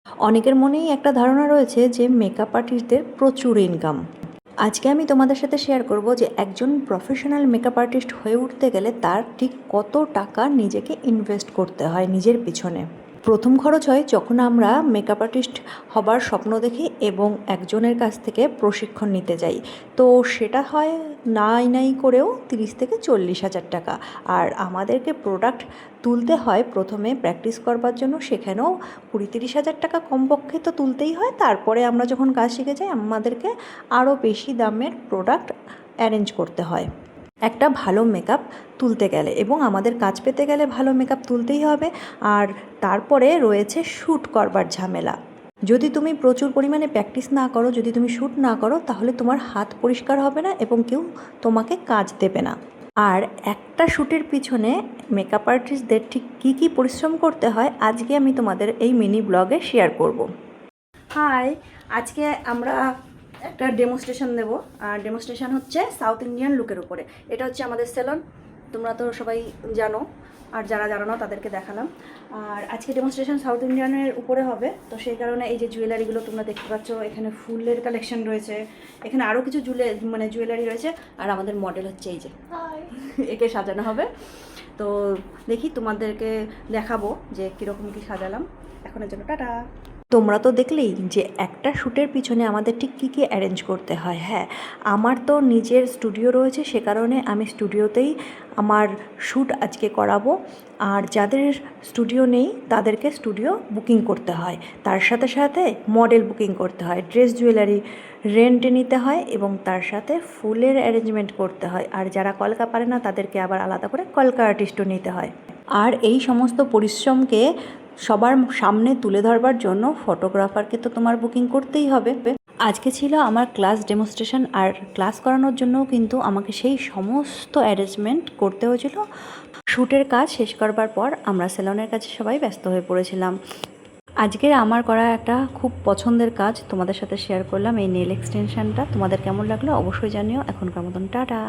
অনেকের মনেই একটা ধারণা রয়েছে যে মেকআপ আর্টিস্টদের প্রচুর ইনকাম। আজকে আমি তোমাদের সাথে শেয়ার করব যে একজন প্রফেশনাল মেকআপ আর্টিস্ট হয়ে উঠতে গেলে তার ঠিক কত টাকা নিজেকে ইনভেস্ট করতে হয় নিজের পিছনে। প্রথম খরচ হয় যখন আমরা মেকআপ আর্টিস্ট হবার স্বপ্ন দেখি এবং একজনের কাছ থেকে প্রশিক্ষণ নিতে যাই। তো সেটা হয় নাই করেও 30 থেকে 40 হাজার টাকা। আর আমাদেরকে প্রোডাক্ট তুলতে হয় প্রথমে প্র্যাকটিস করবার জন্য, সেখানেও 20-30 হাজার টাকা কমপক্ষে তো তুলতেই হয়। তারপরে আমরা যখন কাজ শিখে যাই আমাদেরকে আরও বেশি দামের প্রোডাক্ট অ্যারেঞ্জ করতে হয় একটা ভালো মেকআপ তুলতে গেলে, এবং আমাদের কাজ পেতে গেলে ভালো মেকআপ তুলতেই হবে। আর তারপরে রয়েছে শ্যুট করবার ঝামেলা। যদি তুমি প্রচুর পরিমাণে প্র্যাকটিস না করো, যদি তুমি শ্যুট না করো, তাহলে তোমার হাত পরিষ্কার হবে না এবং কেউ তোমাকে কাজ দেবে না। আর একটা শ্যুটের পিছনে মেকআপ আর্টিস্টদের ঠিক কী কী পরিশ্রম করতে হয় আজকে আমি তোমাদের এই মিনি ব্লগে শেয়ার করব। হাই, আজকে আমরা একটা ডেমনস্ট্রেশন দেবো। আর ডেমনস্ট্রেশন হচ্ছে সাউথ ইন্ডিয়ান লুকের উপরে। এটা হচ্ছে আমাদের সেলন, তোমরা তো সবাই জানো, আর যারা জানো না তাদেরকে দেখালাম। আর আজকে ডেমনস্ট্রেশন সাউথ ইন্ডিয়ানের উপরে হবে, তো সেই কারণে এই যে জুয়েলারিগুলো তোমরা দেখতে পাচ্ছ, এখানে ফুলের কালেকশন রয়েছে, এখানে আরও কিছু জুয়েলারি রয়েছে। আর আমাদের মডেল হচ্ছে এই যে একে সাজানো হবে। তো দেখি তোমাদেরকে দেখাবো যে কীরকম কী সাজালাম। এখনের জন্য টাটা। তোমরা তো দেখলেই যে একটা শ্যুটের পিছনে আমাদের ঠিক কী কী অ্যারেঞ্জ করতে হয়। হ্যাঁ, আমার তো নিজের স্টুডিও রয়েছে, সে কারণে আমি স্টুডিওতেই আমার শ্যুট আজকে করাবো। আর যাদের স্টুডিও নেই তাদেরকে স্টুডিও বুকিং করতে হয়, তার সাথে সাথে মডেল বুকিং করতে হয়, ড্রেস জুয়েলারি রেন্টে নিতে হয়, এবং তার সাথে ফুলের অ্যারেঞ্জমেন্ট করতে হয়। আর যারা কলকা পারে না তাদেরকে আবার আলাদা করে কলকা আর্টিস্টও নিতে হয়। আর এই সমস্ত পরিশ্রমকে সবার সামনে তুলে ধরবার জন্য ফটোগ্রাফারকে তো তোমার বুকিং করতেই হবে। আজকে ছিল আমার ক্লাস ডেমনস্ট্রেশন, আর ক্লাস করানোর জন্যও কিন্তু আমাকে সেই সমস্ত অ্যারেঞ্জমেন্ট করতে হয়েছিল। শ্যুটের কাজ শেষ করবার পর আমরা সেলনের কাছে সবাই ব্যস্ত হয়ে পড়েছিলাম। আজকের আমার করা একটা খুব পছন্দের কাজ তোমাদের সাথে শেয়ার করলাম, এই নেল এক্সটেনশনটা। তোমাদের কেমন লাগলো অবশ্যই জানিও। এখনকার মতন টাটা।